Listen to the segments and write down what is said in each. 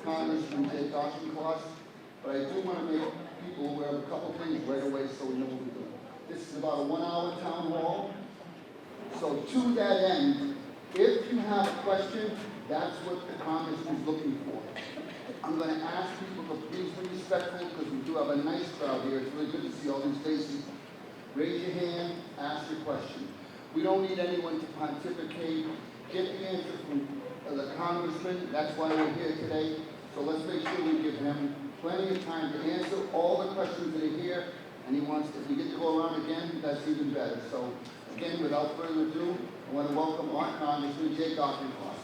Congressman Auchincloss, but I do want to make people aware of a couple things right away so we know what we're doing. This is about a 1-hour town hall. So to that end, if you have a question, that's what the Congressman is looking for. I'm going to ask people to please be respectful because we do have a nice crowd here. It's really good to see all these faces. Raise your hand, ask your question. We don't need anyone to pontificate. Get the answer from the Congressman. That's why we're here today. So let's make sure we give him plenty of time to answer all the questions that are here. And he wants, if we get to go around again, that's even better. So again, without further ado, I want to welcome our Congressman, Auchincloss.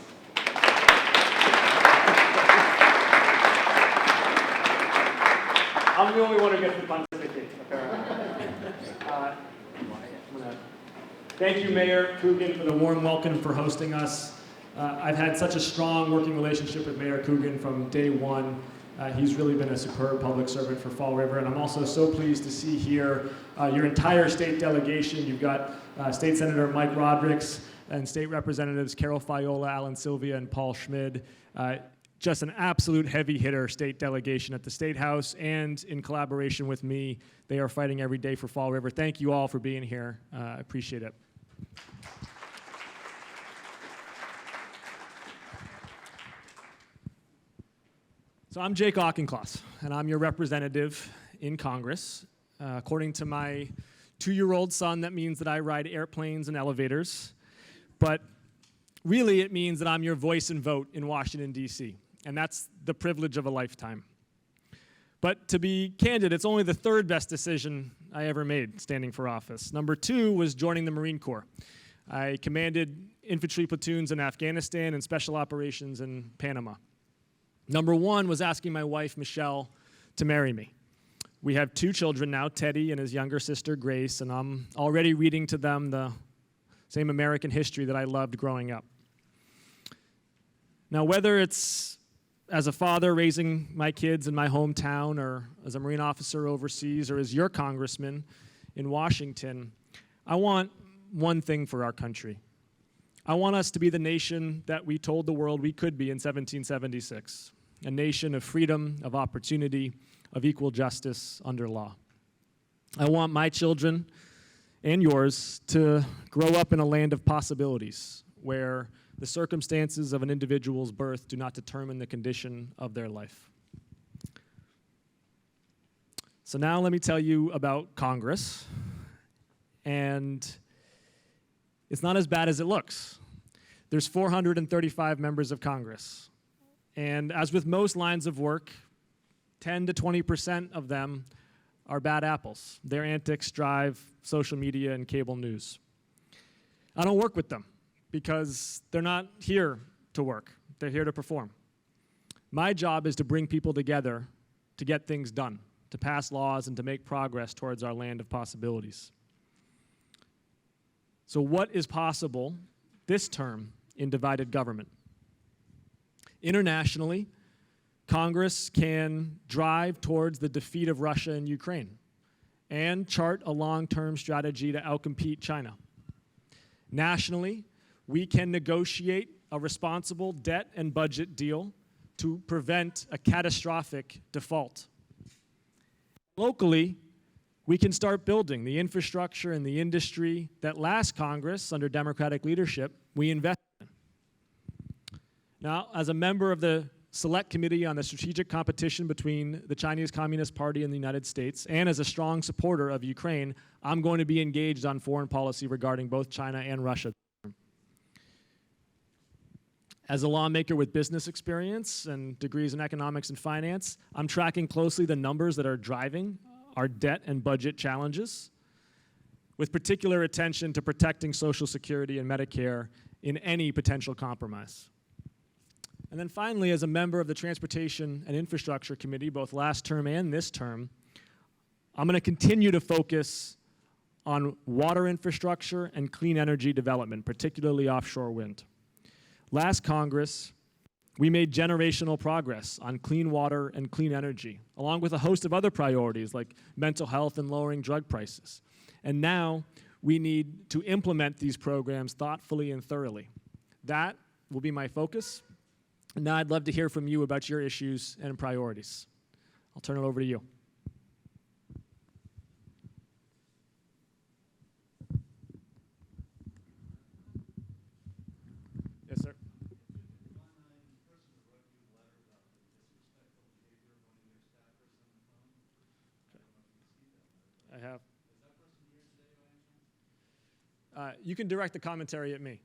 I'm the only one who gets to pontificate, apparently. Thank you, Mayor Coogan, for the warm welcome, for hosting us. I've had such a strong working relationship with Mayor Coogan from day one. He's really been a superb public servant for Fall River, and I'm also so pleased to see here your entire state delegation. You've got State Senator Mike Rodrigues and State Representatives Carol Fiola, Alan Sylvia, and Paul Schmid. Just an absolute heavy hitter state delegation at the State House, and in collaboration with me, they are fighting every day for Fall River. Thank you all for being here. I appreciate it. So I'm Jake Auchincloss, and I'm your representative in Congress. According to my 2-year-old son, that means that I ride airplanes and elevators, but really it means that I'm your voice and vote in Washington, D.C., and that's the privilege of a lifetime. But to be candid, it's only the 3rd best decision I ever made standing for office. Number 2 was joining the Marine Corps. I commanded infantry platoons in Afghanistan and special operations in Panama. Number 1 was asking my wife, Michelle, to marry me. We have 2 children now, Teddy and his younger sister, Grace, and I'm already reading to them the same American history that I loved growing up. Now, whether it's as a father raising my kids in my hometown, or as a Marine officer overseas, or as your congressman in Washington, I want one thing for our country. I want us to be the nation that we told the world we could be in 1776, a nation of freedom, of opportunity, of equal justice under law. I want my children and yours to grow up in a land of possibilities, where the circumstances of an individual's birth do not determine the condition of their life. So now let me tell you about Congress. And it's not as bad as it looks. There's 435 members of Congress. And as with most lines of work, 10 to 20% of them are bad apples. Their antics drive social media and cable news. I don't work with them because they're not here to work. They're here to perform. My job is to bring people together to get things done, to pass laws and to make progress towards our land of possibilities. So what is possible this term in divided government? Internationally, Congress can drive towards the defeat of Russia and Ukraine and chart a long-term strategy to outcompete China. Nationally, we can negotiate a responsible debt and budget deal to prevent a catastrophic default. Locally, we can start building the infrastructure and the industry that last Congress, under Democratic leadership, we invested in. Now, as a member of the Select Committee on the Strategic Competition between the Chinese Communist Party and the United States, and as a strong supporter of Ukraine, I'm going to be engaged on foreign policy regarding both China and Russia. As a lawmaker with business experience and degrees in economics and finance, I'm tracking closely the numbers that are driving our debt and budget challenges, with particular attention to protecting Social Security and Medicare in any potential compromise. And then finally, as a member of the Transportation and Infrastructure Committee, both last term and this term, I'm going to continue to focus on water infrastructure and clean energy development, particularly offshore wind. Last Congress, we made generational progress on clean water and clean energy, along with a host of other priorities like mental health and lowering drug prices. And now we need to implement these programs thoughtfully and thoroughly. That will be my focus. And now I'd love to hear from you about your issues and priorities. I'll turn it over to you. Yes, sir. I have. You can direct the commentary at me.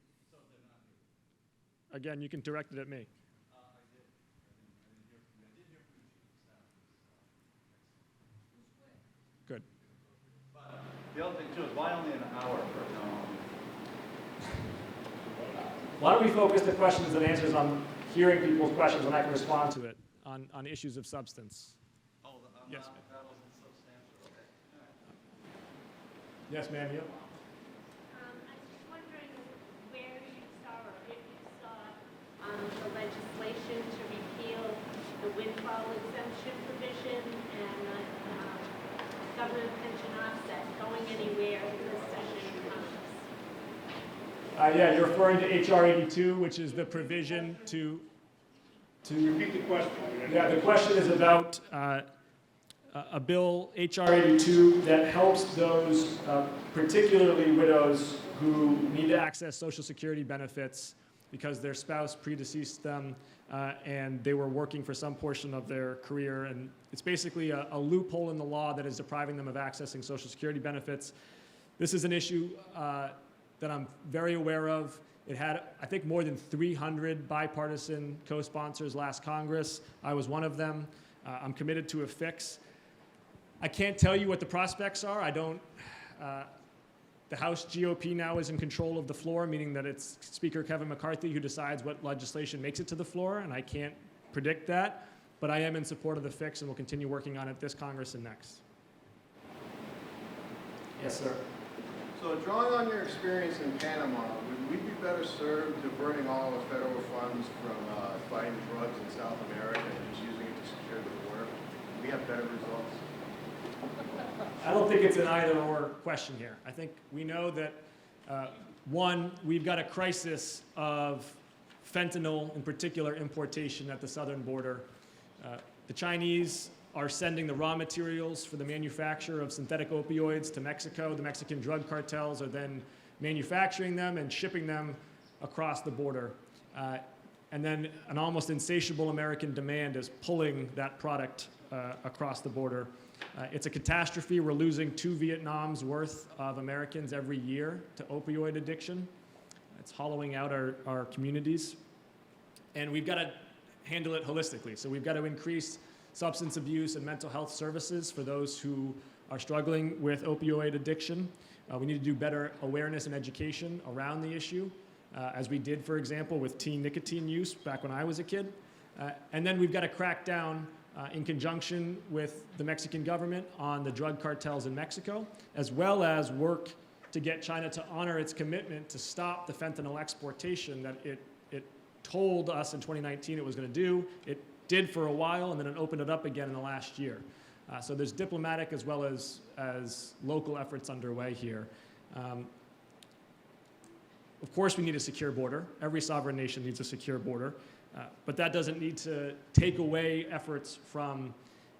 Again, you can direct it at me. Good. The other thing too is why only an hour for a town hall? Why don't we focus the questions and answers on hearing people's questions and I can respond to it on issues of substance. Oh, Yes, ma'am. that wasn't substantial. Okay. All right. Yes, ma'am. You? I was just wondering where you saw, or if you saw, the legislation to repeal the windfall exemption provision and government pension offset going anywhere in this session of Congress. Yeah, you're referring to H.R. 82, which is the provision to Repeat the question. Yeah, the question is about a bill, H.R. 82, that helps those, particularly widows, who need to access Social Security benefits because their spouse predeceased them and they were working for some portion of their career. And it's basically a loophole in the law that is depriving them of accessing Social Security benefits. This is an issue that I'm very aware of. It had, I think, more than 300 bipartisan co-sponsors last Congress. I was one of them. I'm committed to a fix. I can't tell you what the prospects are. I don't. The House GOP now is in control of the floor, meaning that it's Speaker Kevin McCarthy who decides what legislation makes it to the floor, and I can't predict that. But I am in support of the fix, and will continue working on it this Congress and next. Yes, sir. So drawing on your experience in Panama, would we be better served diverting all the federal funds from fighting drugs in South America and just using it to secure the border? Would we have better results? I don't think it's an either-or question here. I think we know that, one, we've got a crisis of fentanyl, in particular importation at the southern border. The Chinese are sending the raw materials for the manufacture of synthetic opioids to Mexico. The Mexican drug cartels are then manufacturing them and shipping them across the border. And then an almost insatiable American demand is pulling that product across the border. It's a catastrophe. We're losing 2 Vietnams worth of Americans every year to opioid addiction. It's hollowing out our communities. And we've got to handle it holistically. So we've got to increase substance abuse and mental health services for those who are struggling with opioid addiction. We need to do better awareness and education around the issue, as we did, for example, with teen nicotine use back when I was a kid. And then we've got to crack down in conjunction with the Mexican government on the drug cartels in Mexico, as well as work to get China to honor its commitment to stop the fentanyl exportation that it told us in 2019 it was going to do. It did for a while, and then it opened it up again in the last year. So there's diplomatic as well as local efforts underway here. Of course, we need a secure border. Every sovereign nation needs a secure border. But that doesn't need to take away efforts from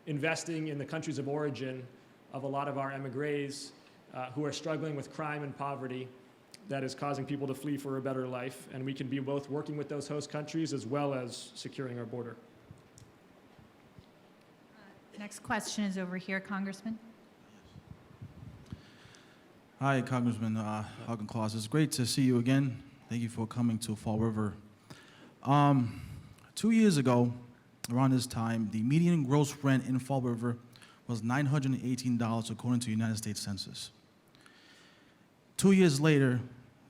investing in the countries of origin of a lot of our emigres who are struggling with crime and poverty that is causing people to flee for a better life. And we can be both working with those host countries as well as securing our border. Next question is over here, Congressman. Hi, Congressman Auchincloss. It's great to see you again. Thank you for coming to Fall River. 2 years ago, around this time, the median gross rent in Fall River was $918 according to the United States Census. 2 years later,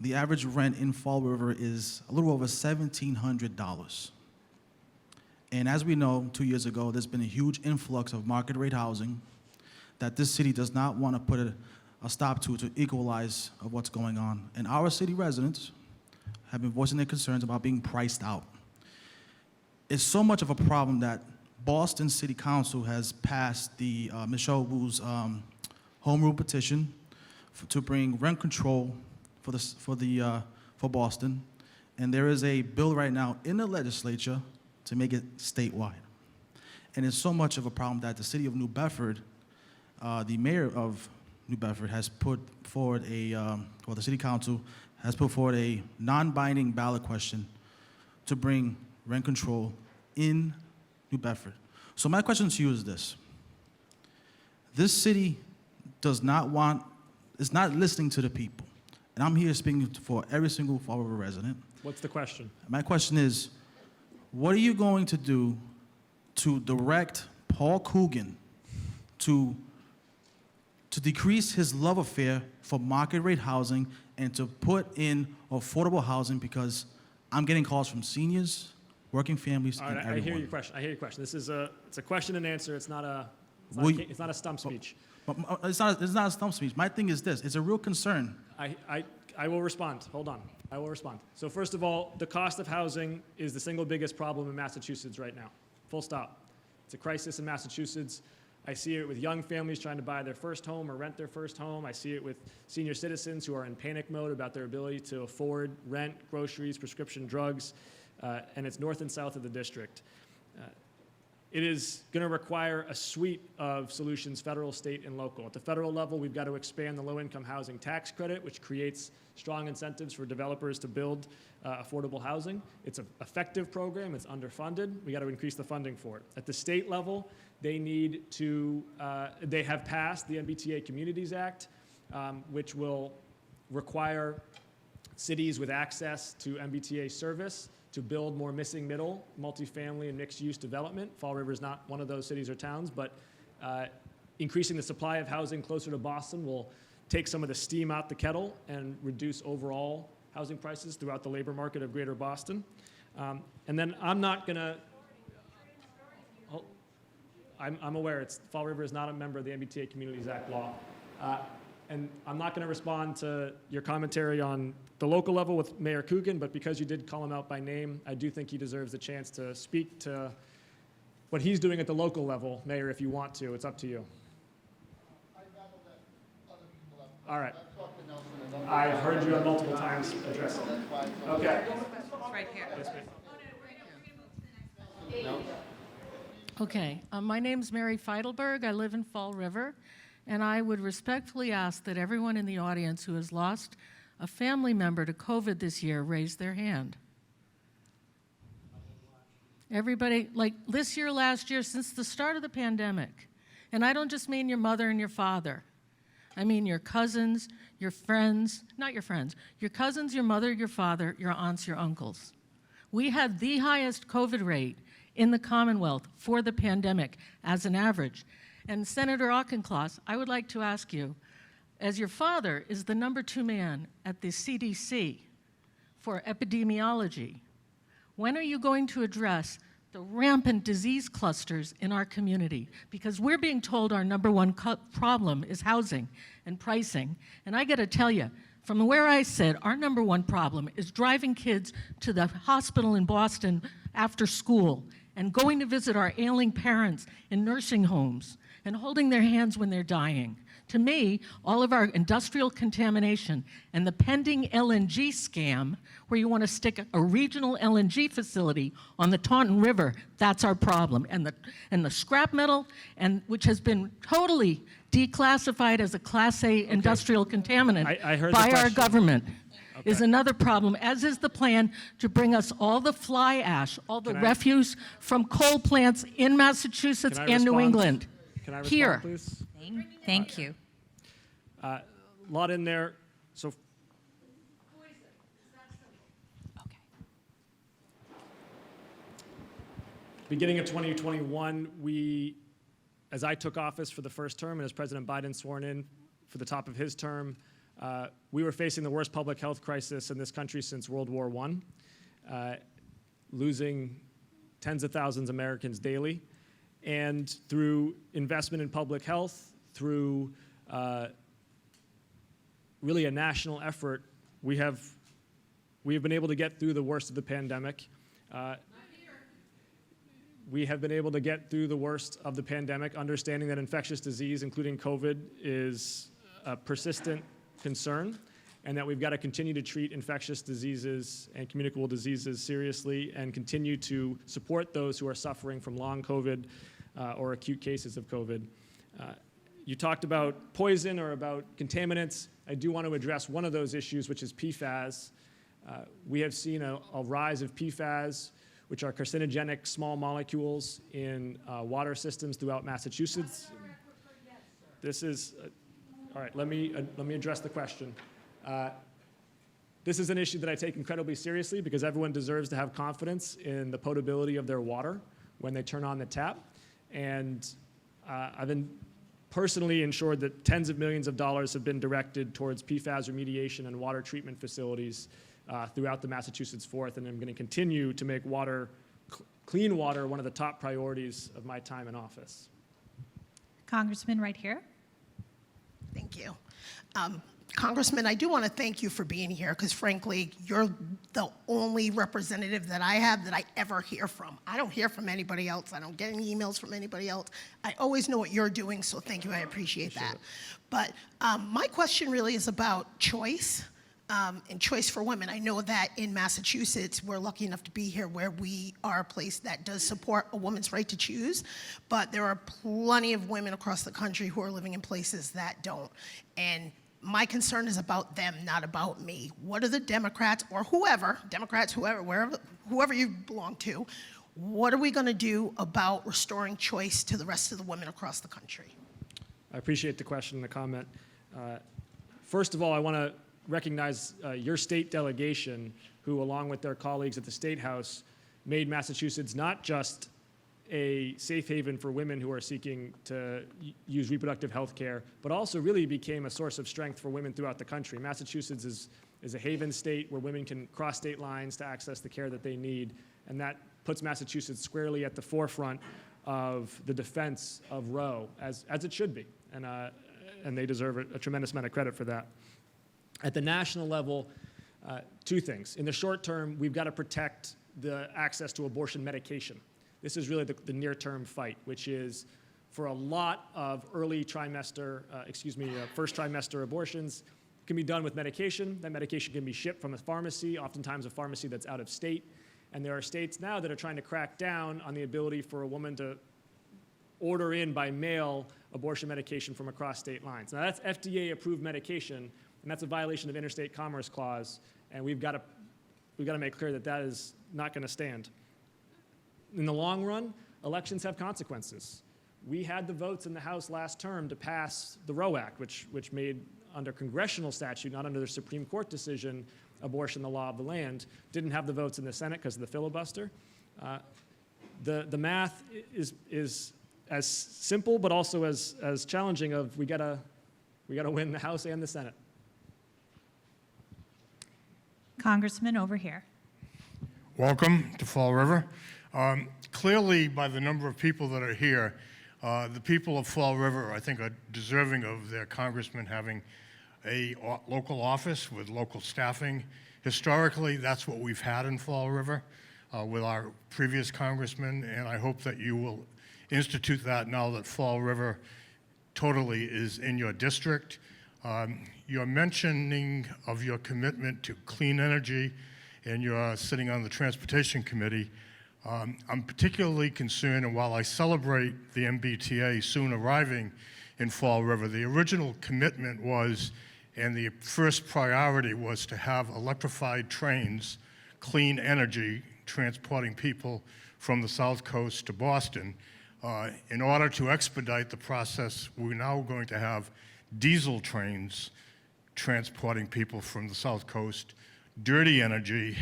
the average rent in Fall River is a little over $1,700. And as we know, 2 years ago, there's been a huge influx of market rate housing that this city does not want to put a stop to equalize of what's going on. And our city residents have been voicing their concerns about being priced out. It's so much of a problem that Boston City Council has passed the Michelle Wu's home rule petition to bring rent control for Boston. And there is a bill right now in the legislature to make it statewide. And it's so much of a problem that the city of New Bedford, the mayor of New Bedford has put forward the city council has put forward a non-binding ballot question to bring rent control in New Bedford. So my question to you is this. This city is not listening to the people. And I'm here speaking for every single Fall River resident. What's the question? My question is, what are you going to do to direct Paul Coogan to decrease his love affair for market rate housing and to put in affordable housing? Because I'm getting calls from seniors, working families, All and right, everyone. I hear your question. It's a question and answer. It's not a stump speech. But it's not a stump speech. My thing is this. It's a real concern. I will respond. Hold on. I will respond. So first of all, the cost of housing is the single biggest problem in Massachusetts right now. Full stop. It's a crisis in Massachusetts. I see it with young families trying to buy their first home or rent their first home. I see it with senior citizens who are in panic mode about their ability to afford rent, groceries, prescription drugs, and it's north and south of the district. It is going to require a suite of solutions, federal, state, and local. At the federal level, we've got to expand the low-income housing tax credit, which creates strong incentives for developers to build affordable housing. It's an effective program. It's underfunded. We got to increase the funding for it. At the state level, they have passed the MBTA Communities Act, which will require cities with access to MBTA service to build more missing middle, multifamily, and mixed-use development. Fall River is not one of those cities or towns, but increasing the supply of housing closer to Boston will take some of the steam out the kettle and reduce overall housing prices throughout the labor market of greater Boston. And then I'm not going to... I'm aware Fall River is not a member of the MBTA Communities Act law. And I'm not going to respond to your commentary on the local level with Mayor Coogan, but because you did call him out by name, I do think he deserves the chance to speak to what he's doing at the local level. Mayor, if you want to, it's up to you. All right. I've heard you multiple times address it. Okay. Right here. Yes, ma'am. Okay, my name's Mary Feidelberg. I live in Fall River, and I would respectfully ask that everyone in the audience who has lost a family member to COVID this year raise their hand. Everybody, like this year, last year, since the start of the pandemic, and I don't just mean your mother and your father. I mean your cousins, your friends, not your friends, your cousins, your mother, your father, your aunts, your uncles. We had the highest COVID rate in the Commonwealth for the pandemic as an average. And Senator Auchincloss, I would like to ask you, as your father is the #2 man at the CDC for epidemiology, when are you going to address the rampant disease clusters in our community? Because we're being told our #1 problem is housing and pricing. And I gotta tell you, from where I sit, our #1 problem is driving kids to the hospital in Boston after school and going to visit our ailing parents in nursing homes and holding their hands when they're dying. To me, all of our industrial contamination and the pending LNG scam, where you want to stick a regional LNG facility on the Taunton River, that's our problem. And the scrap metal, which has been totally declassified as a Class A industrial contaminant I heard by the our question. government, Okay. is another problem, as is the plan to bring us all the fly ash, all the Can I- refuse from coal plants in Massachusetts Can I and New respond? England. Can I respond, Here. please? Thank you. A lot in there. So Okay. beginning of 2021, as I took office for the first term and as President Biden sworn in for the top of his term, we were facing the worst public health crisis in this country since World War I, losing tens of thousands of Americans daily. And through investment in public health, through really a national effort, we have been able to get through the worst of the pandemic. We have been able to get through the worst of the pandemic, understanding that infectious disease, including COVID, is a persistent concern. and that we've got to continue to treat infectious diseases and communicable diseases seriously and continue to support those who are suffering from long COVID or acute cases of COVID. You talked about poison or about contaminants. I do want to address one of those issues, which is PFAS. We have seen a rise of PFAS, which are carcinogenic small molecules in water systems throughout Massachusetts. This is, all right, let me address the question. This is an issue that I take incredibly seriously because everyone deserves to have confidence in the potability of their water when they turn on the tap. And I've been personally ensured that tens of millions of dollars have been directed towards PFAS remediation and water treatment facilities throughout the Massachusetts Fourth, and I'm going to continue to make clean water one of the top priorities of my time in office. Congressman, right here. Thank you. Congressman, I do want to thank you for being here because, frankly, you're the only representative that I have that I ever hear from. I don't hear from anybody else. I don't get any emails from anybody else. I always know what you're doing, so thank you. I appreciate that. But my question really is about choice and choice for women. I know that in Massachusetts, we're lucky enough to be here where we are a place that does support a woman's right to choose, but there are plenty of women across the country who are living in places that don't. And my concern is about them, not about me. What are the Democrats or whoever, Democrats, whoever you belong to, what are we going to do about restoring choice to the rest of the women across the country? I appreciate the question and the comment. First of all, I want to recognize your state delegation, who, along with their colleagues at the State House, made Massachusetts not just a safe haven for women who are seeking to use reproductive health care, but also really became a source of strength for women throughout the country. Massachusetts is a haven state where women can cross state lines to access the care that they need, and that puts Massachusetts squarely at the forefront of the defense of Roe, as it should be, and they deserve a tremendous amount of credit for that. At the national level, two things. In the short term, we've got to protect the access to abortion medication. This is really the near-term fight, which is for a lot of first trimester abortions can be done with medication. That medication can be shipped from a pharmacy, oftentimes a pharmacy that's out of state. And there are states now that are trying to crack down on the ability for a woman to order in by mail abortion medication from across state lines. Now that's FDA-approved medication, and that's a violation of Interstate Commerce Clause, and we've got to make clear that that is not going to stand. In the long run, elections have consequences. We had the votes in the House last term to pass the Roe Act, which made, under congressional statute, not under the Supreme Court decision, abortion the law of the land. Didn't have the votes in the Senate because of the filibuster. The math is as simple, but also as challenging. Of we gotta win the House and the Senate. Congressman, over here. Welcome to Fall River. Clearly, by the number of people that are here, the people of Fall River, I think, are deserving of their congressman having a local office with local staffing. Historically, that's what we've had in Fall River with our previous congressman, and I hope that you will institute that now that Fall River totally is in your district. Your mentioning of your commitment to clean energy, and you're sitting on the Transportation Committee. I'm particularly concerned, and while I celebrate the MBTA soon arriving in Fall River, the original commitment was, and the first priority was to have electrified trains, clean energy, transporting people from the South Coast to Boston. In order to expedite the process, we're now going to have diesel trains transporting people from the South Coast, dirty energy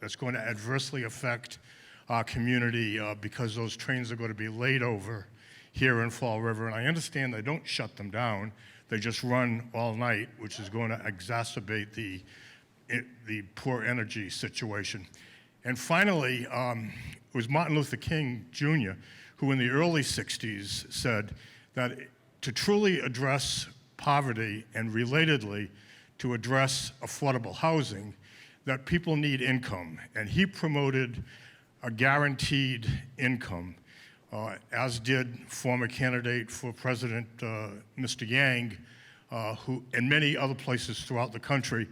that's going to adversely affect our community because those trains are going to be laid over here in Fall River. And I understand they don't shut them down. They just run all night, which is going to exacerbate the poor energy situation. And finally, it was Martin Luther King Jr. who in the early 60s said that to truly address poverty and relatedly to address affordable housing, that people need income. And he promoted a guaranteed income, as did former candidate for president, Mr. Yang, and many other places throughout the country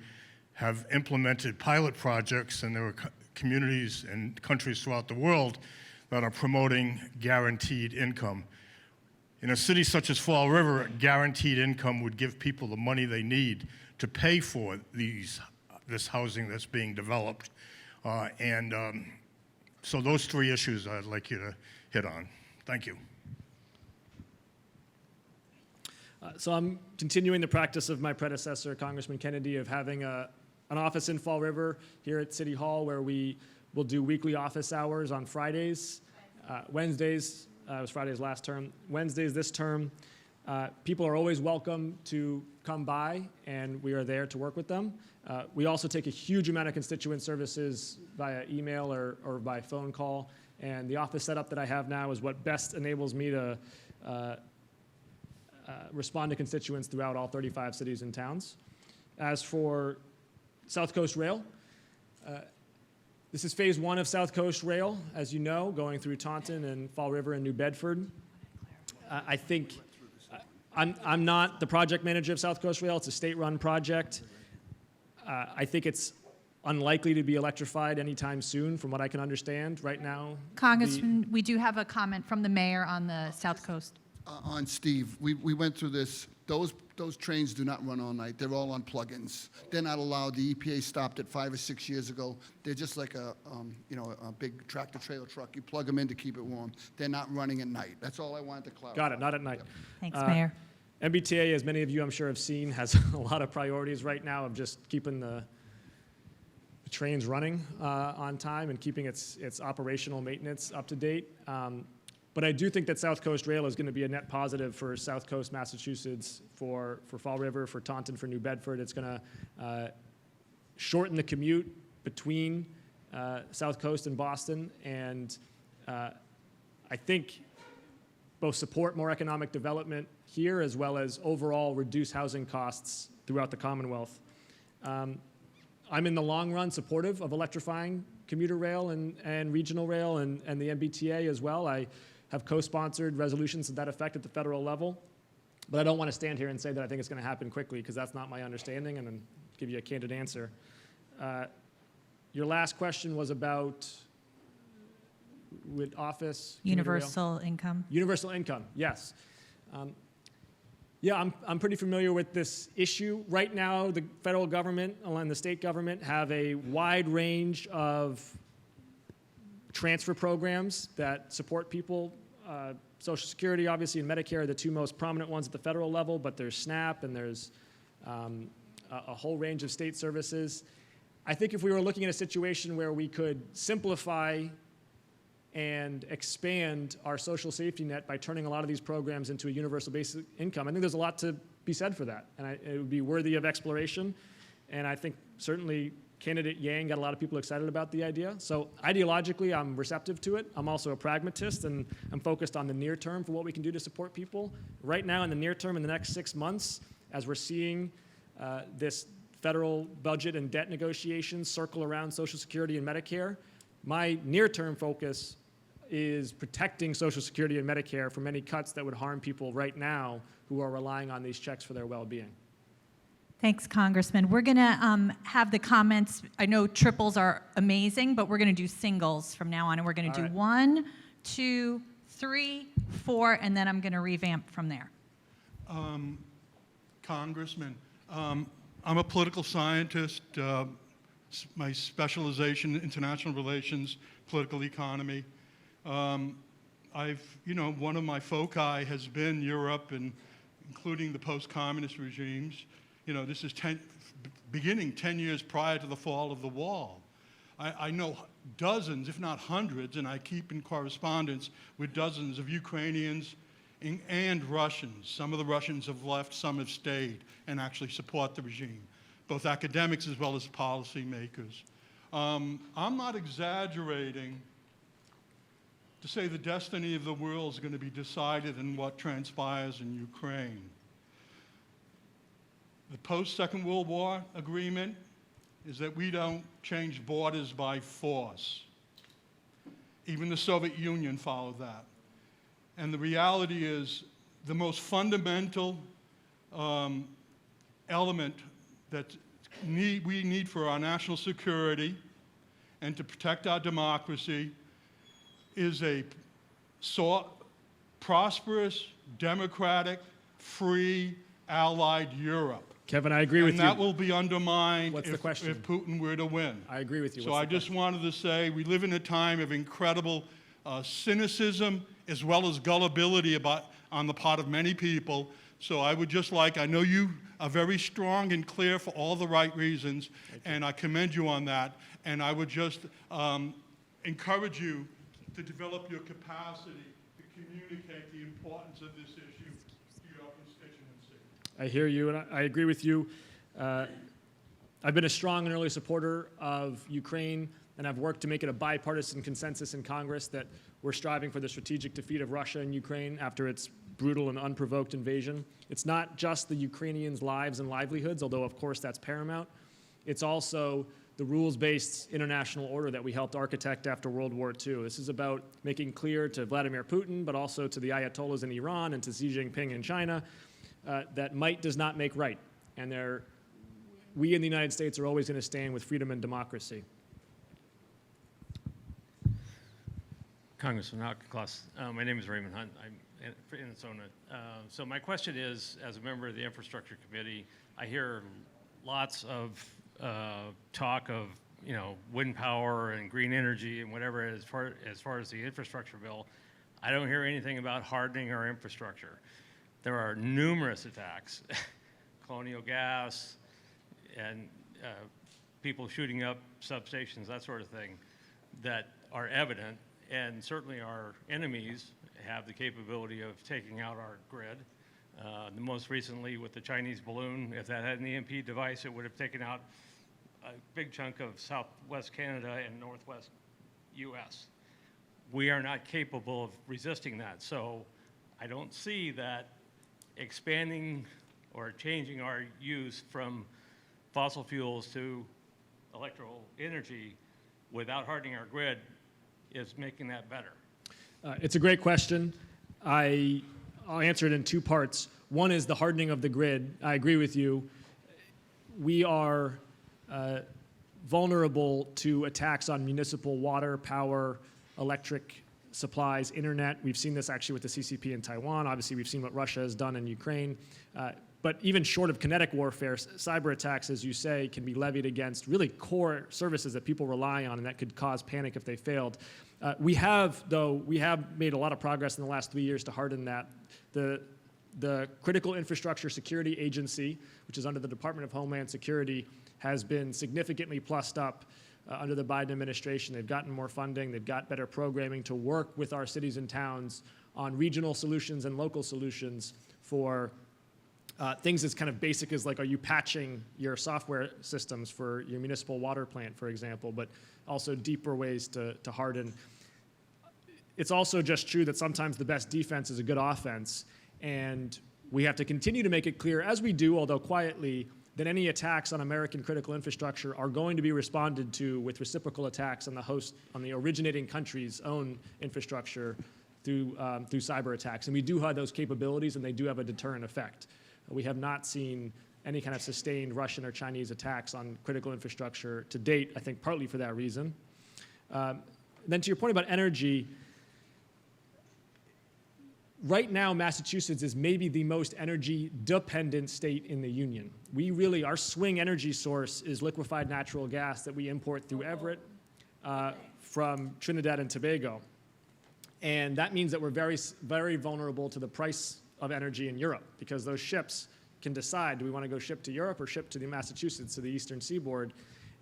have implemented pilot projects, and there are communities and countries throughout the world that are promoting guaranteed income. In a city such as Fall River, guaranteed income would give people the money they need to pay for this housing that's being developed. So those three issues I'd like you to hit on. Thank you. So I'm continuing the practice of my predecessor, Congressman Kennedy, of having an office in Fall River here at City Hall where we will do weekly office hours on Fridays, Wednesdays. It was Friday's last term. Wednesdays this term. People are always welcome to come by, and we are there to work with them. We also take a huge amount of constituent services via email or by phone call, and the office setup that I have now is what best enables me to respond to constituents throughout all 35 cities and towns. As for South Coast Rail, this is phase 1 of South Coast Rail, as you know, going through Taunton and Fall River and New Bedford. I think I'm not the project manager of South Coast Rail. It's a state-run project. I think it's unlikely to be electrified anytime soon, from what I can understand right now. Congressman, we do have a comment from the mayor on the South Coast. On Steve, we went through this. Those trains do not run all night. They're all on plug-ins. They're not allowed. The EPA stopped it 5 or 6 years ago. They're just like a big tractor-trailer truck. You plug them in to keep it warm. They're not running at night. That's all I wanted to clarify. Got it, not at night. Thanks, Mayor. MBTA, as many of you I'm sure have seen, has a lot of priorities right now of just keeping the trains running on time and keeping its operational maintenance up to date. But I do think that South Coast Rail is going to be a net positive for South Coast Massachusetts, for Fall River, for Taunton, for New Bedford. It's going to shorten the commute between South Coast and Boston, and I think both support more economic development here as well as overall reduce housing costs throughout the Commonwealth. I'm in the long run supportive of electrifying commuter rail and regional rail and the MBTA as well. I have co-sponsored resolutions to that effect at the federal level. But I don't want to stand here and say that I think it's going to happen quickly, because that's not my understanding, and then give you a candid answer. Your last question was about with office? Universal income. Universal income, yes. Yeah, I'm pretty familiar with this issue. Right now, the federal government and the state government have a wide range of transfer programs that support people. Social Security, obviously, and Medicare are the two most prominent ones at the federal level, but there's SNAP and there's a whole range of state services. I think if we were looking at a situation where we could simplify and expand our social safety net by turning a lot of these programs into a universal basic income, I think there's a lot to be said for that, and it would be worthy of exploration. And I think certainly candidate Yang got a lot of people excited about the idea. So ideologically, I'm receptive to it. I'm also a pragmatist, and I'm focused on the near term for what we can do to support people. Right now, in the near term, in the next 6 months, as we're seeing this federal budget and debt negotiations circle around Social Security and Medicare, my near-term focus is protecting Social Security and Medicare from any cuts that would harm people right now who are relying on these checks for their well-being. Thanks, Congressman. We're going to have the comments. I know triples are amazing, but we're going to do singles from now on, and we're going to do right. 1, 2, 3, 4, and then I'm going to revamp from there. Congressman, I'm a political scientist. My specialization, international relations, political economy. One of my foci has been Europe, and including the post-communist regimes. This is beginning 10 years prior to the fall of the wall. I know dozens, if not hundreds, and I keep in correspondence with dozens of Ukrainians and Russians. Some of the Russians have left, some have stayed and actually support the regime, both academics as well as policymakers. I'm not exaggerating to say the destiny of the world is going to be decided in what transpires in Ukraine. The post-Second World War agreement is that we don't change borders by force. Even the Soviet Union followed that. And the reality is the most fundamental element that we need for our national security and to protect our democracy is a prosperous, democratic, free, allied Europe. Kevin, I agree with you. And that will be undermined What's the question? if Putin were to win. I agree with you. So What's I the just question? wanted to say we live in a time of incredible cynicism as well as gullibility on the part of many people. So I would just like, I know you are very strong and clear for all the right reasons, and I commend you on that. And I would just encourage you to develop your capacity to communicate the importance of this issue to your constituency. I hear you, and I agree with you. I've been a strong and early supporter of Ukraine, and I've worked to make it a bipartisan consensus in Congress that we're striving for the strategic defeat of Russia in Ukraine after its brutal and unprovoked invasion. It's not just the Ukrainians' lives and livelihoods, although of course that's paramount. It's also the rules-based international order that we helped architect after World War II. This is about making clear to Vladimir Putin, but also to the Ayatollahs in Iran and to Xi Jinping in China, that might does not make right. And we in the United States are always going to stand with freedom and democracy. Congressman Auchincloss, my name is Raymond Hunt. I'm in Arizona. So my question is, as a member of the Infrastructure Committee, I hear lots of talk of wind power and green energy and whatever as far as the infrastructure bill. I don't hear anything about hardening our infrastructure. There are numerous attacks, colonial gas, and people shooting up substations, that sort of thing, that are evident. And certainly our enemies have the capability of taking out our grid. The most recently with the Chinese balloon, if that had an EMP device, it would have taken out a big chunk of southwest Canada and northwest US. We are not capable of resisting that. So I don't see that expanding or changing our use from fossil fuels to electrical energy without hardening our grid is making that better. It's a great question. I'll answer it in two parts. One is the hardening of the grid. I agree with you. We are vulnerable to attacks on municipal water, power, electric supplies, internet. We've seen this actually with the CCP in Taiwan. Obviously, we've seen what Russia has done in Ukraine. But even short of kinetic warfare, cyber attacks, as you say, can be levied against really core services that people rely on, and that could cause panic if they failed. We have made a lot of progress in the last 3 years to harden that. The Critical Infrastructure Security Agency, which is under the Department of Homeland Security, has been significantly plussed up under the Biden administration. They've gotten more funding. They've got better programming to work with our cities and towns on regional solutions and local solutions for things as kind of basic as, like, are you patching your software systems for your municipal water plant, for example, but also deeper ways to harden. It's also just true that sometimes the best defense is a good offense, and we have to continue to make it clear, as we do, although quietly, that any attacks on American critical infrastructure are going to be responded to with reciprocal attacks on the originating country's own infrastructure through cyber attacks. And we do have those capabilities, and they do have a deterrent effect. We have not seen any kind of sustained Russian or Chinese attacks on critical infrastructure to date, I think partly for that reason. Then to your point about energy, right now, Massachusetts is maybe the most energy-dependent state in the union. Our swing energy source is liquefied natural gas that we import through Everett from Trinidad and Tobago. And that means that we're very, very vulnerable to the price of energy in Europe, because those ships can decide, do we want to go ship to Europe or ship to the Massachusetts, to the eastern seaboard?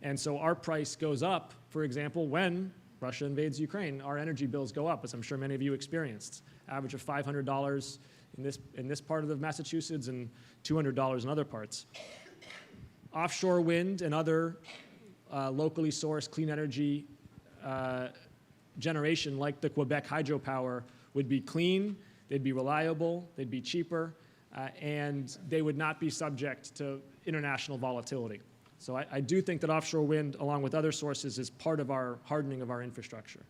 And so our price goes up, for example, when Russia invades Ukraine. Our energy bills go up, as I'm sure many of you experienced. Average of $500 in this part of the Massachusetts and $200 in other parts. Offshore wind and other locally sourced clean energy generation, like the Quebec hydropower, would be clean, they'd be reliable, they'd be cheaper, and they would not be subject to international volatility. So I do think that offshore wind, along with other sources, is part of our hardening of our infrastructure.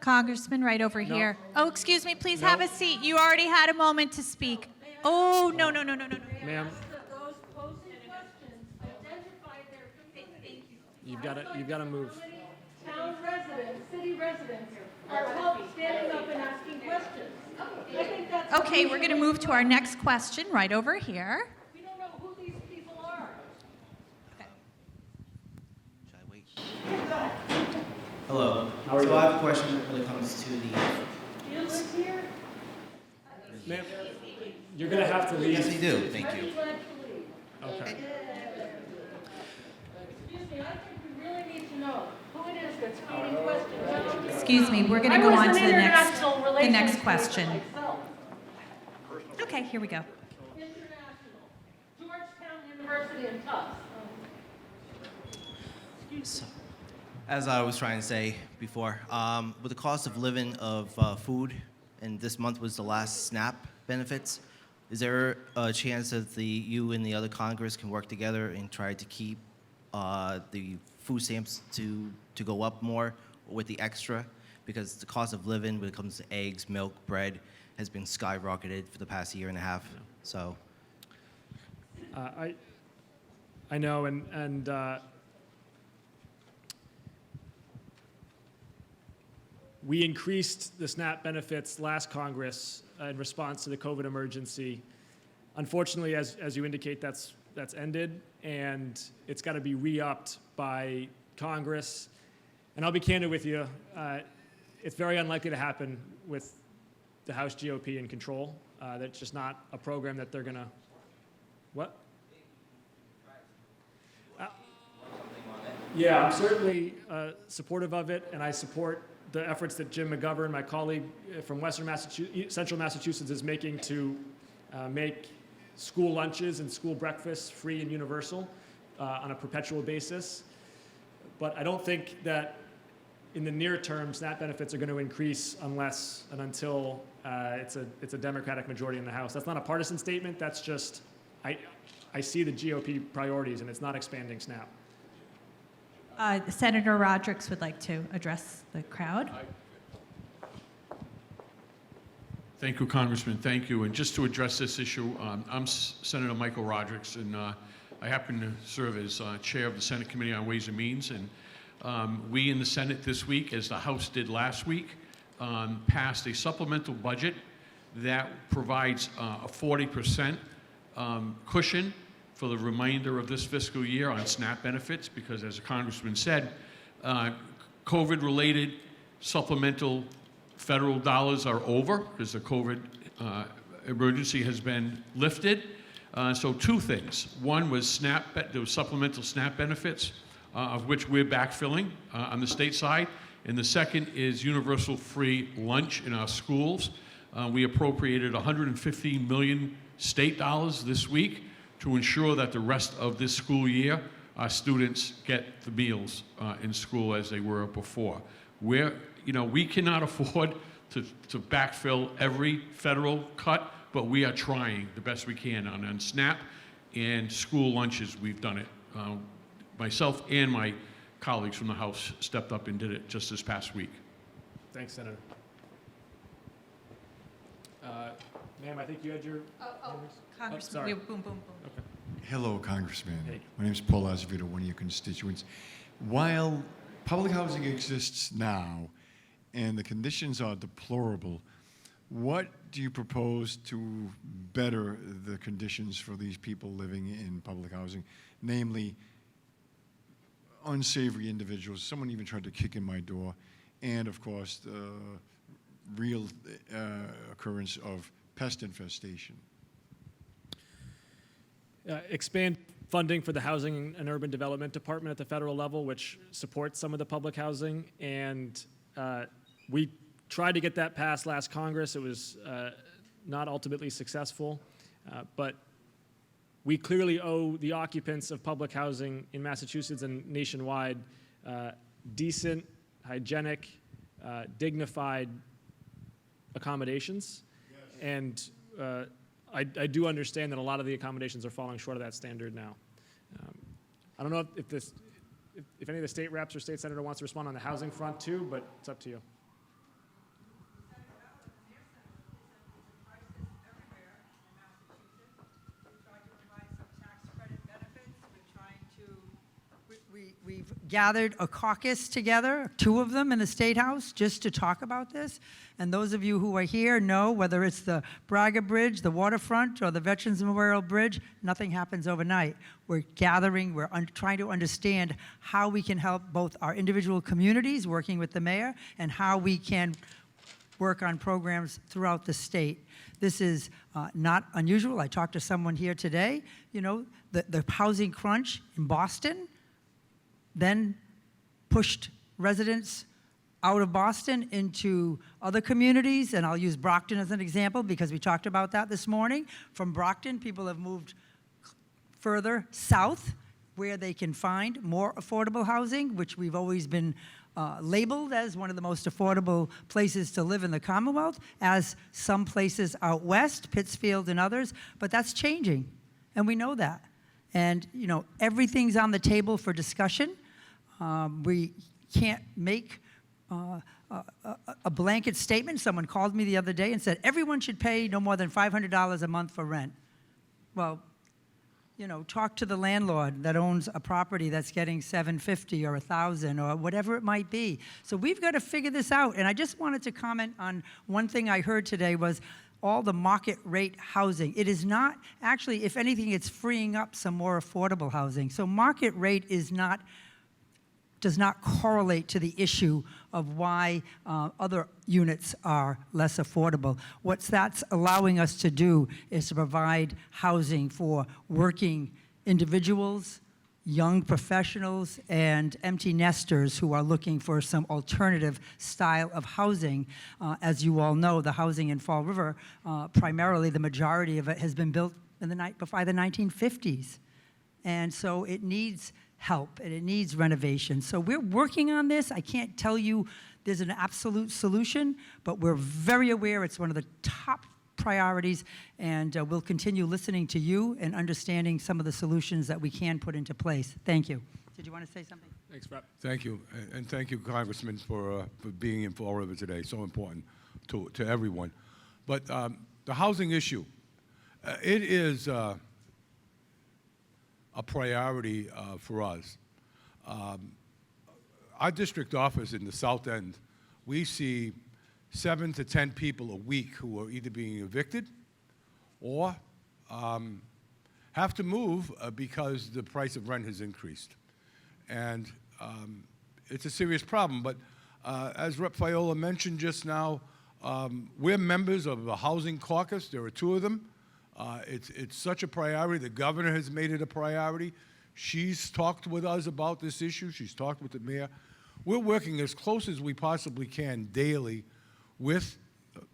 Congressman, right over here. Oh, excuse me, please have a seat. You already had a moment to speak. Oh, no. Ma'am. You've got to move. Town residents, city residents are standing up and asking questions. I think that's. Okay, we're going to move to our next question right over here. We don't know who these people are. Should I wait? Hello. So I have a question when it comes to the. Do you live here? Ma'am, you're going to have to leave. Yes, I do. Thank you. Okay. Excuse me, I think we really need to know who it is that's feeding questions. Excuse me, we're going to go on to the next question. Myself. Okay, here we go. International. Georgetown University in Tufts. So, as I was trying to say before, with the cost of living of food, and this month was the last SNAP benefits, is there a chance that you and the other Congress can work together and try to keep the food stamps to go up more with the extra? Because the cost of living when it comes to eggs, milk, bread has been skyrocketed for the past year and a half. So, I know, and we increased the SNAP benefits last Congress in response to the COVID emergency. Unfortunately, as you indicate, that's ended, and it's got to be re-upped by Congress. And I'll be candid with you, it's very unlikely to happen with the House GOP in control. That's just not a program that they're going to. What? Yeah, I'm certainly supportive of it, and I support the efforts that Jim McGovern, my colleague from Central Massachusetts, is making to make school lunches and school breakfasts free and universal on a perpetual basis. But I don't think that in the near term, SNAP benefits are going to increase unless and until it's a Democratic majority in the House. That's not a partisan statement. That's just, I see the GOP priorities, and it's not expanding SNAP. Senator Rodrick would like to address the crowd. Thank you, Congressman. Thank you. And just to address this issue, I'm Senator Michael Rodrick, and I happen to serve as chair of the Senate Committee on Ways and Means. And we in the Senate this week, as the House did last week, passed a supplemental budget that provides a 40% cushion for the remainder of this fiscal year on SNAP benefits, because as the Congressman said, COVID-related supplemental federal dollars are over because the COVID emergency has been lifted. So two things. One was there was supplemental SNAP benefits, of which we're backfilling on the state side. And the second is universal free lunch in our schools. We appropriated $150 million state dollars this week to ensure that the rest of this school year, our students get the meals in school as they were before. We cannot afford to backfill every federal cut, but we are trying the best we can on SNAP and school lunches. We've done it. Myself and my colleagues from the House stepped up and did it just this past week. Thanks, Senator. Ma'am, I think you had your. Congressman, sorry. boom, boom, boom. Okay. Hello, Congressman. Hey. My name is Paul Azevedo, one of your constituents. While public housing exists now and the conditions are deplorable, what do you propose to better the conditions for these people living in public housing, namely unsavory individuals? Someone even tried to kick in my door, and of course, the real occurrence of pest infestation. Expand funding for the Housing and Urban Development Department at the federal level, which supports some of the public housing. And we tried to get that passed last Congress. It was not ultimately successful. But we clearly owe the occupants of public housing in Massachusetts and nationwide decent, hygienic, dignified accommodations. Yes. And I do understand that a lot of the accommodations are falling short of that standard now. I don't know if any of the state reps or state senator wants to respond on the housing front too, but it's up to you. We We've gathered a caucus together, 2 of them in the State House, just to talk about this. And those of you who are here know whether it's the Braga Bridge, the waterfront, or the Veterans Memorial Bridge, nothing happens overnight. We're gathering, we're trying to understand how we can help both our individual communities, working with the mayor, and how we can work on programs throughout the state. This is not unusual. I talked to someone here today, you know, the housing crunch in Boston then pushed residents out of Boston into other communities, and I'll use Brockton as an example because we talked about that this morning. From Brockton, people have moved further south where they can find more affordable housing, which we've always been labeled as one of the most affordable places to live in the Commonwealth, as some places out west, Pittsfield and others, but that's changing, and we know that. And, you know, everything's on the table for discussion. We can't make a blanket statement. Someone called me the other day and said, everyone should pay no more than $500 a month for rent. Well, you know, talk to the landlord that owns a property that's getting $750 or $1,000 or whatever it might be. So we've got to figure this out. And I just wanted to comment on one thing I heard today was all the market rate housing. It is not, actually, if anything, it's freeing up some more affordable housing. So market rate does not correlate to the issue of why other units are less affordable. What that's allowing us to do is to provide housing for working individuals, young professionals, and empty nesters who are looking for some alternative style of housing. As you all know, the housing in Fall River, primarily the majority of it has been built by the 1950s. And so it needs help and it needs renovation. So we're working on this. I can't tell you there's an absolute solution, but we're very aware it's one of the top priorities, and we'll continue listening to you and understanding some of the solutions that we can put into place. Thank you. Did you want to say something? Thanks, Brett. Thank you, and thank you, Congressman, for being in Fall River today. So important to everyone. But the housing issue, it is a priority for us. Our district office in the South End, we see 7 to 10 people a week who are either being evicted or have to move because the price of rent has increased. And it's a serious problem, but as Rep. Fiola mentioned just now, we're members of the Housing Caucus. There are 2 of them. It's such a priority. The governor has made it a priority. She's talked with us about this issue. She's talked with the mayor. We're working as close as we possibly can daily with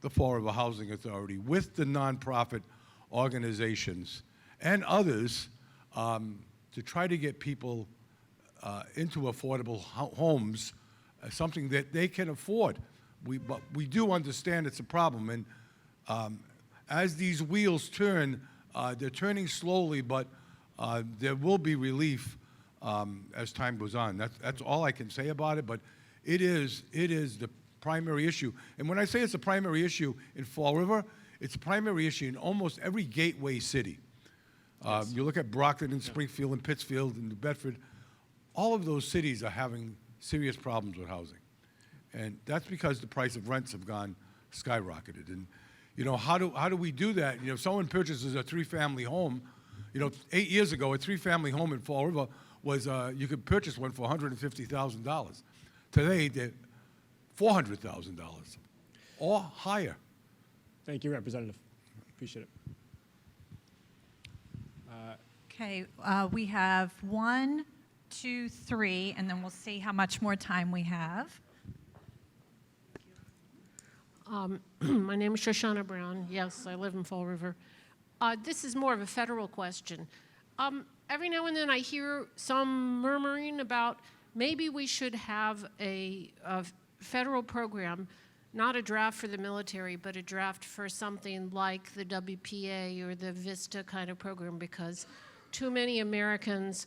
the Fall River Housing Authority, with the nonprofit organizations and others to try to get people into affordable homes, something that they can afford. But we do understand it's a problem, and as these wheels turn, they're turning slowly, but there will be relief as time goes on. That's all I can say about it, but it is the primary issue. And when I say it's a primary issue in Fall River, it's a primary issue in almost every gateway city. Yes. You look at Brockton and Springfield and Pittsfield and New Bedford, all of those cities are having serious problems with housing. And that's because the price of rents have gone skyrocketed. And you know, how do we do that? You know, if someone purchases a 3-family home, you know, 8 years ago, a 3-family home in Fall River was, you could purchase one for $150,000. Today, they're $400,000 or higher. Thank you, Representative. Appreciate it. Okay, we have 1, 2, 3, and then we'll see how much more time we have. My name is Shoshana Brown. Yes, I live in Fall River. This is more of a federal question. Every now and then I hear some murmuring about maybe we should have a federal program, not a draft for the military, but a draft for something like the WPA or the VISTA kind of program, because too many Americans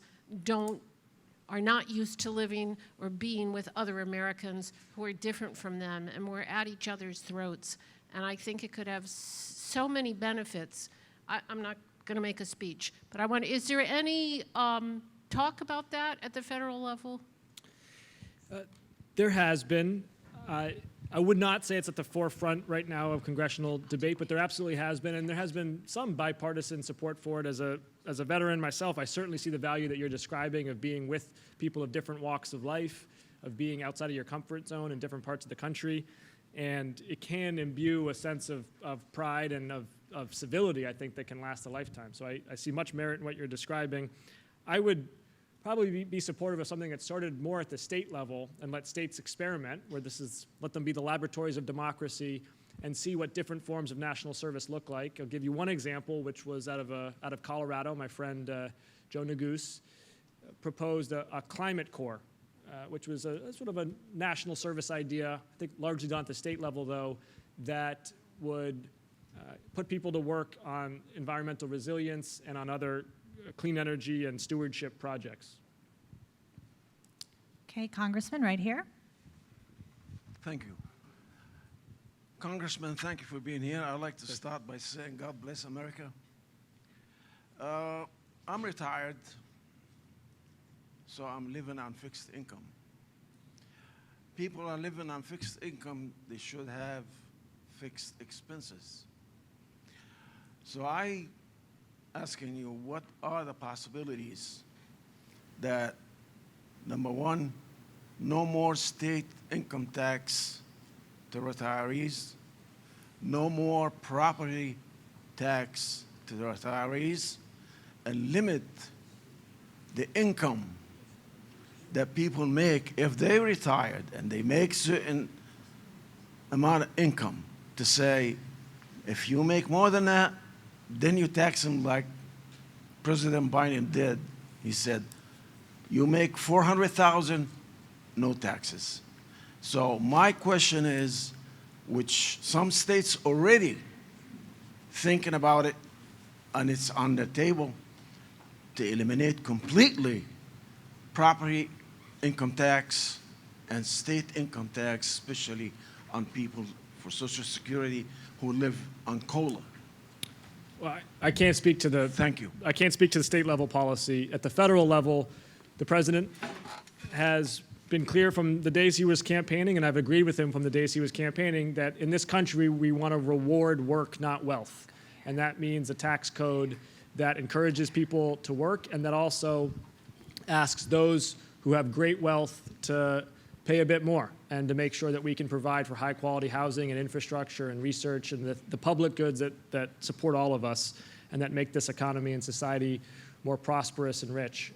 are not used to living or being with other Americans who are different from them, and we're at each other's throats. And I think it could have so many benefits. I'm not going to make a speech, but is there any talk about that at the federal level? There has been. I would not say it's at the forefront right now of congressional debate, but there absolutely has been, and there has been some bipartisan support for it. As a veteran myself, I certainly see the value that you're describing of being with people of different walks of life, of being outside of your comfort zone in different parts of the country, and it can imbue a sense of pride and of civility, I think, that can last a lifetime. So I see much merit in what you're describing. I would probably be supportive of something that started more at the state level and let states experiment, where let them be the laboratories of democracy and see what different forms of national service look like. I'll give you one example, which was out of Colorado. My friend Joe Neguse proposed a climate corps, which was a sort of a national service idea, I think largely done at the state level though, that would put people to work on environmental resilience and on other clean energy and stewardship projects. Okay, Congressman, right here. Thank you. Congressman, thank you for being here. I'd like to start by saying God bless America. I'm retired, so I'm living on fixed income. People are living on fixed income, they should have fixed expenses. So I asking you, what are the possibilities that, number one, no more state income tax to retirees, no more property tax to the retirees, and limit the income that people make if they retired and they make certain amount of income, to say, if you make more than that, then you tax them like President Biden did. He said, you make $400,000, no taxes. So my question is, which some states already thinking about it, and it's on the table, to eliminate completely property income tax and state income tax, especially on people for Social Security who live on COLA. Well, I can't speak to the. Thank you. I can't speak to the state level policy. At the federal level, the president has been clear from the days he was campaigning, and I've agreed with him from the days he was campaigning, that in this country we want to reward work, not wealth, and that means a tax code that encourages people to work and that also asks those who have great wealth to pay a bit more and to make sure that we can provide for high quality housing and infrastructure and research and the public goods that support all of us and that make this economy and society more prosperous and rich.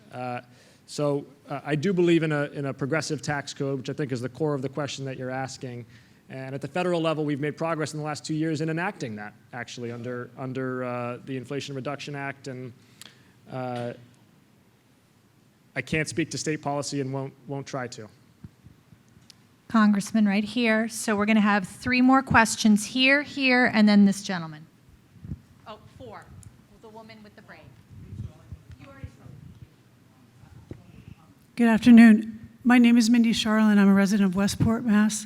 So I do believe in a progressive tax code, which I think is the core of the question that you're asking. And at the federal level, we've made progress in the last 2 years in enacting that, actually, under the Inflation Reduction Act. And I can't speak to state policy and won't try to. Congressman, right here. So we're going to have 3 more questions here, here, and then this gentleman. Oh, 4. The woman with the braid. You already spoke. Good afternoon. My name is Mindy Charlin. I'm a resident of Westport, Mass.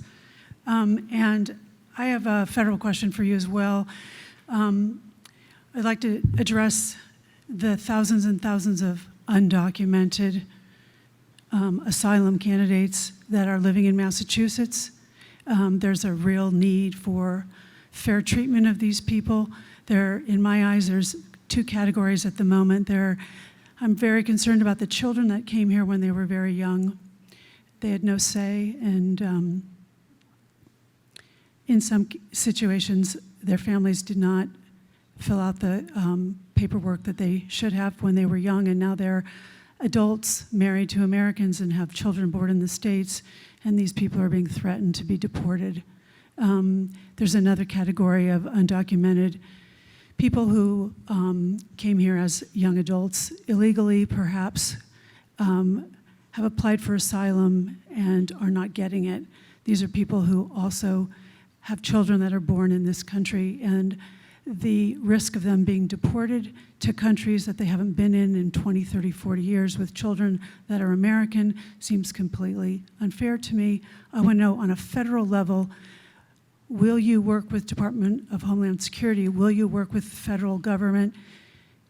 And I have a federal question for you as well. I'd like to address the thousands and thousands of undocumented asylum candidates that are living in Massachusetts. There's a real need for fair treatment of these people. In my eyes, there's 2 categories at the moment. I'm very concerned about the children that came here when they were very young. They had no say, and in some situations, their families did not fill out the paperwork that they should have when they were young, and now they're adults married to Americans and have children born in the States, and these people are being threatened to be deported. There's another category of undocumented people who came here as young adults illegally, perhaps, have applied for asylum and are not getting it. These are people who also have children that are born in this country, and the risk of them being deported to countries that they haven't been in 20, 30, 40 years with children that are American seems completely unfair to me. I want to know, on a federal level, will you work with Department of Homeland Security? Will you work with the federal government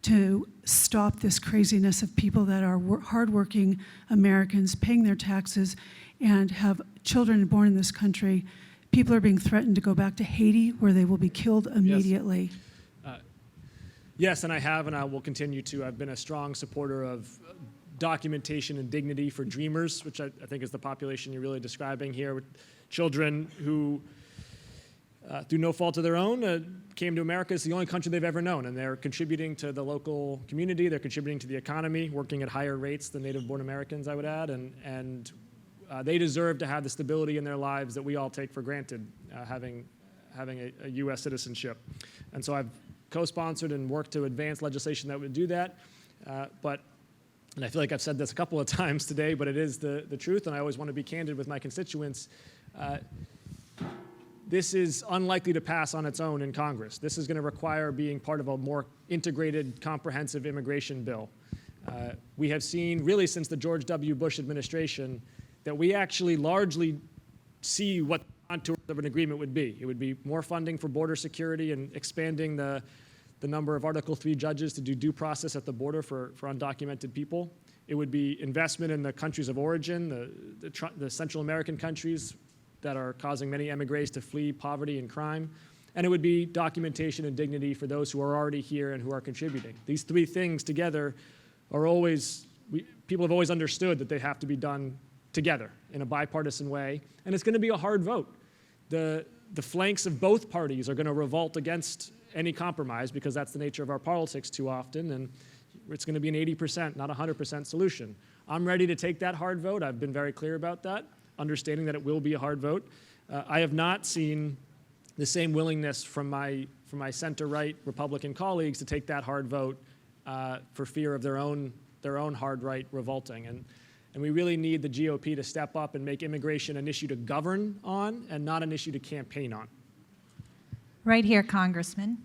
to stop this craziness of people that are hardworking Americans paying their taxes and have children born in this country. People are being threatened to go back to Haiti, where they will be killed immediately. Yes, and I have, and I will continue to. I've been a strong supporter of documentation and dignity for dreamers, which I think is the population you're really describing here, with children who, through no fault of their own, came to America. It's the only country they've ever known, and they're contributing to the local community, they're contributing to the economy, working at higher rates than native-born Americans, I would add, and they deserve to have the stability in their lives that we all take for granted, having a U.S. citizenship. And so I've co-sponsored and worked to advance legislation that would do that. And I feel like I've said this a couple of times today, but it is the truth, and I always want to be candid with my constituents. This is unlikely to pass on its own in Congress. This is going to require being part of a more integrated, comprehensive immigration bill. We have seen, really since the George W. Bush administration, that we actually largely see what the contours of an agreement would be. It would be more funding for border security and expanding the number of Article III judges to do due process at the border for undocumented people. It would be investment in the countries of origin, the Central American countries that are causing many emigres to flee poverty and crime. And it would be documentation and dignity for those who are already here and who are contributing. These three things together are always, people have always understood that they have to be done together in a bipartisan way. And it's going to be a hard vote. The flanks of both parties are going to revolt against any compromise because that's the nature of our politics too often, and it's going to be an 80%, not 100% solution. I'm ready to take that hard vote. I've been very clear about that, understanding that it will be a hard vote. I have not seen the same willingness from my center-right Republican colleagues to take that hard vote for fear of their own hard right revolting. And we really need the GOP to step up and make immigration an issue to govern on and not an issue to campaign on. Right here, Congressman.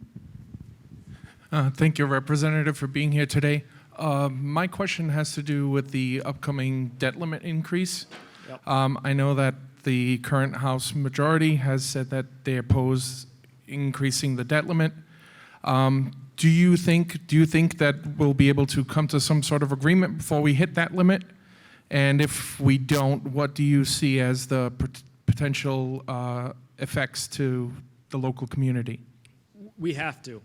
Thank you, Representative, for being here today. My question has to do with the upcoming debt limit increase. Yep. I know that the current House majority has said that they oppose increasing the debt limit. Do you think that we'll be able to come to some sort of agreement before we hit that limit? And if we don't, what do you see as the potential effects to the local community? We have to.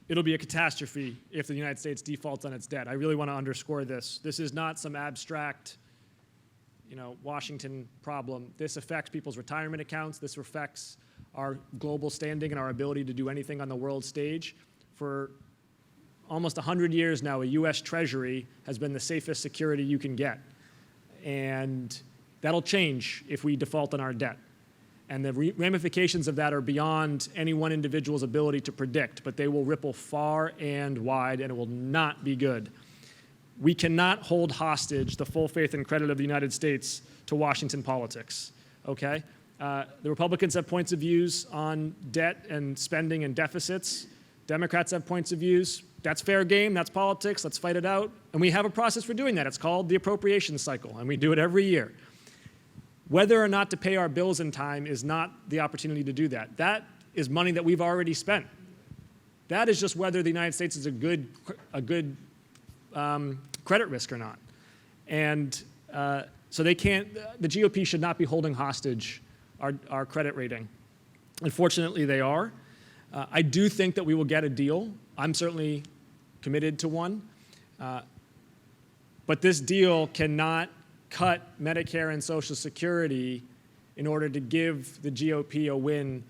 It'll be a catastrophe if the United States defaults on its debt. I really want to underscore this. This is not some abstract, Washington problem. This affects people's retirement accounts. This affects our global standing and our ability to do anything on the world stage. For almost 100 years now, a U.S. Treasury has been the safest security you can get. And that'll change if we default on our debt. And the ramifications of that are beyond any one individual's ability to predict, but they will ripple far and wide, and it will not be good. We cannot hold hostage the full faith and credit of the United States to Washington politics, okay? The Republicans have points of views on debt and spending and deficits. Democrats have points of views. That's fair game, that's politics, let's fight it out. And we have a process for doing that. It's called the appropriations cycle, and we do it every year. Whether or not to pay our bills in time is not the opportunity to do that. That is money that we've already spent. That is just whether the United States is a good credit risk or not. And so they can't, the GOP should not be holding hostage our credit rating. Unfortunately, they are. I do think that we will get a deal. I'm certainly committed to one. But this deal cannot cut Medicare and Social Security in order to give the GOP a win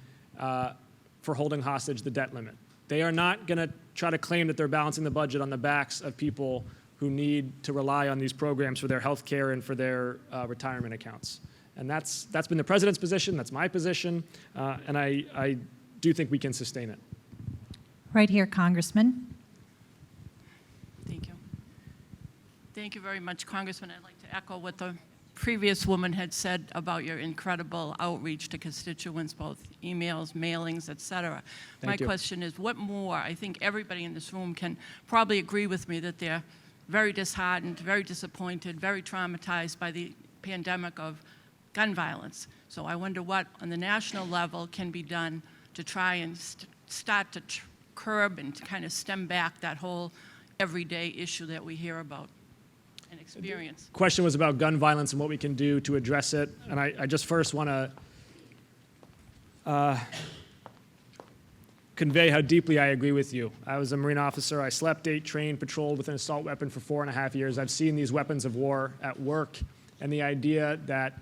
for holding hostage the debt limit. They are not going to try to claim that they're balancing the budget on the backs of people who need to rely on these programs for their health care and for their retirement accounts. And that's been the president's position, that's my position, and I do think we can sustain it. Right here, Congressman. Thank you. Thank you very much, Congressman. I'd like to echo what the previous woman had said about your incredible outreach to constituents, both emails, mailings, et cetera. My question is, what more? I think everybody in this room can probably agree with me that they're very disheartened, very disappointed, very traumatized by the pandemic of gun violence. So I wonder what, on the national level, can be done to try and start to curb and to kind of stem back that whole everyday issue that we hear about and experience. Question was about gun violence and what we can do to address it. And I just first want to convey how deeply I agree with you. I was a Marine officer. I slept, ate, trained, patrolled with an assault weapon for 4.5 years. I've seen these weapons of war at work, and the idea that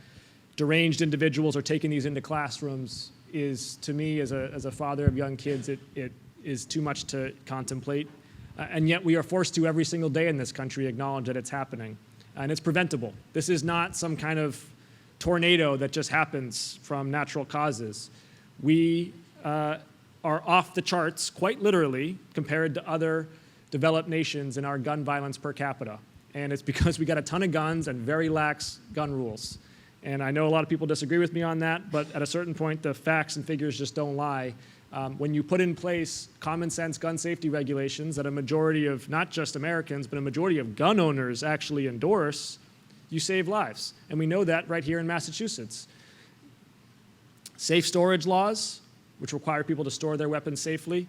deranged individuals are taking these into classrooms is, to me, as a father of young kids, it is too much to contemplate. And yet we are forced to every single day in this country acknowledge that it's happening. And it's preventable. This is not some kind of tornado that just happens from natural causes. We are off the charts, quite literally, compared to other developed nations in our gun violence per capita. And it's because we got a ton of guns and very lax gun rules. And I know a lot of people disagree with me on that, but at a certain point, the facts and figures just don't lie. When you put in place common sense gun safety regulations that a majority of not just Americans, but a majority of gun owners actually endorse, you save lives. And we know that right here in Massachusetts. Safe storage laws, which require people to store their weapons safely.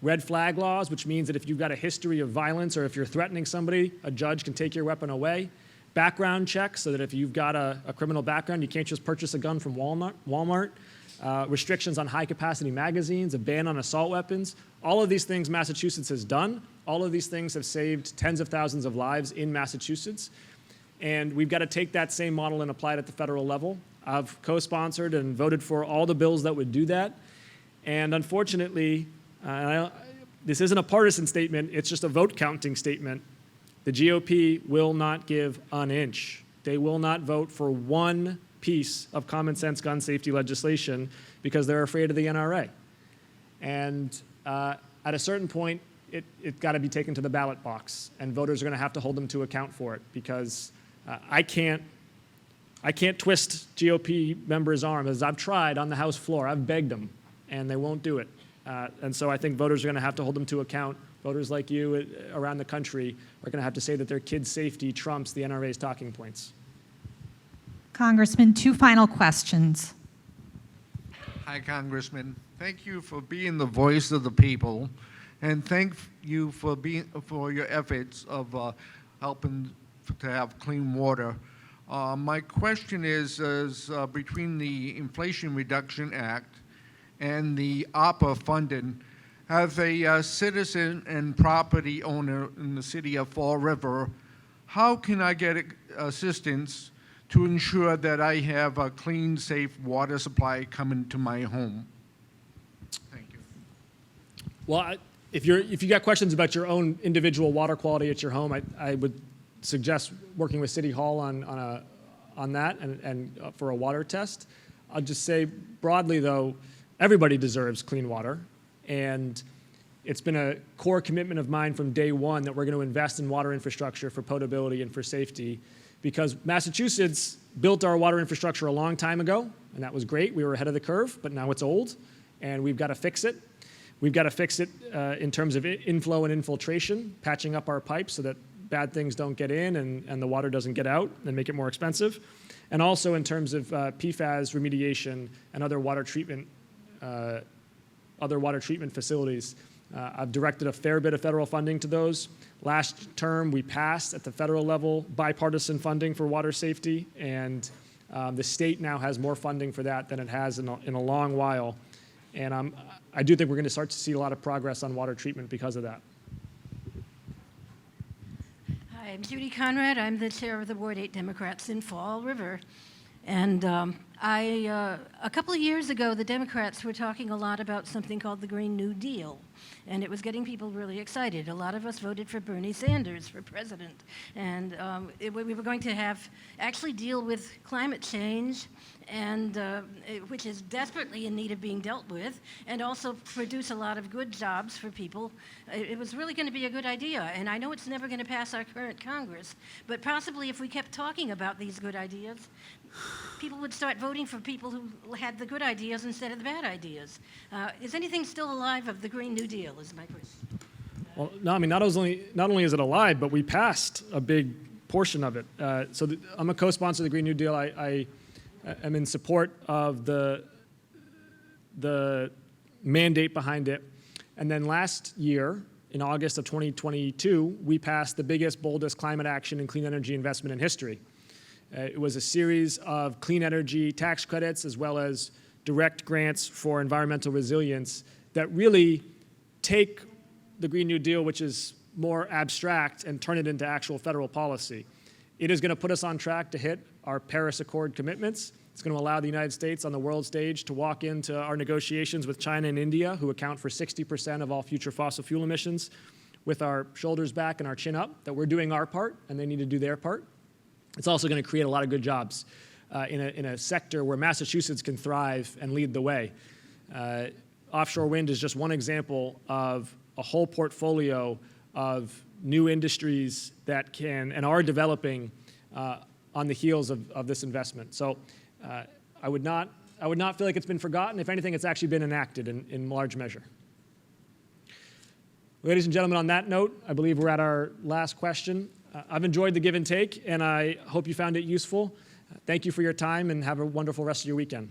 Red flag laws, which means that if you've got a history of violence or if you're threatening somebody, a judge can take your weapon away. Background checks, so that if you've got a criminal background, you can't just purchase a gun from Walmart. Restrictions on high-capacity magazines, a ban on assault weapons. All of these things Massachusetts has done. All of these things have saved tens of thousands of lives in Massachusetts. And we've got to take that same model and apply it at the federal level. I've co-sponsored and voted for all the bills that would do that. And unfortunately, this isn't a partisan statement, it's just a vote counting statement. The GOP will not give an inch. They will not vote for one piece of common sense gun safety legislation because they're afraid of the NRA. And at a certain point, it's got to be taken to the ballot box, and voters are going to have to hold them to account for it because I can't twist GOP members' arms, as I've tried on the House floor. I've begged them, and they won't do it. And so I think voters are going to have to hold them to account. Voters like you around the country are going to have to say that their kids' safety trumps the NRA's talking points. Congressman, 2 final questions. Hi, Congressman. Thank you for being the voice of the people, and thank you for your efforts of helping to have clean water. My question is between the Inflation Reduction Act and the ARPA funding, as a citizen and property owner in the city of Fall River, how can I get assistance to ensure that I have a clean, safe water supply coming to my home? Thank you. Well, if you got questions about your own individual water quality at your home, I would suggest working with City Hall on that and for a water test. I'll just say broadly, though, everybody deserves clean water. And it's been a core commitment of mine from day one that we're going to invest in water infrastructure for potability and for safety, because Massachusetts built our water infrastructure a long time ago, and that was great. We were ahead of the curve, but now it's old, and we've got to fix it. We've got to fix it in terms of inflow and infiltration, patching up our pipes so that bad things don't get in and the water doesn't get out and make it more expensive. And also in terms of PFAS remediation and other water treatment facilities. I've directed a fair bit of federal funding to those. Last term, we passed at the federal level bipartisan funding for water safety, and the state now has more funding for that than it has in a long while. And I do think we're going to start to see a lot of progress on water treatment because of that. Hi, I'm Judy Conrad. I'm the chair of the Ward 8 Democrats in Fall River. And a couple of years ago, the Democrats were talking a lot about something called the Green New Deal, and it was getting people really excited. A lot of us voted for Bernie Sanders for president, and we were going to actually deal with climate change, and which is desperately in need of being dealt with, and also produce a lot of good jobs for people. It was really going to be a good idea, and I know it's never going to pass our current Congress, but possibly if we kept talking about these good ideas, people would start voting for people who had the good ideas instead of the bad ideas. Is anything still alive of the Green New Deal, is my question. Well, no, I mean, not only is it alive, but we passed a big portion of it. I'm a co-sponsor of the Green New Deal. I am in support of the mandate behind it. And then last year, in August of 2022, we passed the biggest, boldest climate action and clean energy investment in history. It was a series of clean energy tax credits as well as direct grants for environmental resilience that really take the Green New Deal, which is more abstract, and turn it into actual federal policy. It is going to put us on track to hit our Paris Accord commitments. It's going to allow the United States on the world stage to walk into our negotiations with China and India, who account for 60% of all future fossil fuel emissions, with our shoulders back and our chin up, that we're doing our part and they need to do their part. It's also going to create a lot of good jobs in a sector where Massachusetts can thrive and lead the way. Offshore wind is just one example of a whole portfolio of new industries that can and are developing on the heels of this investment. So I would not feel like it's been forgotten. If anything, it's actually been enacted in large measure. Ladies and gentlemen, on that note, I believe we're at our last question. I've enjoyed the give and take, and I hope you found it useful. Thank you for your time, and have a wonderful rest of your weekend.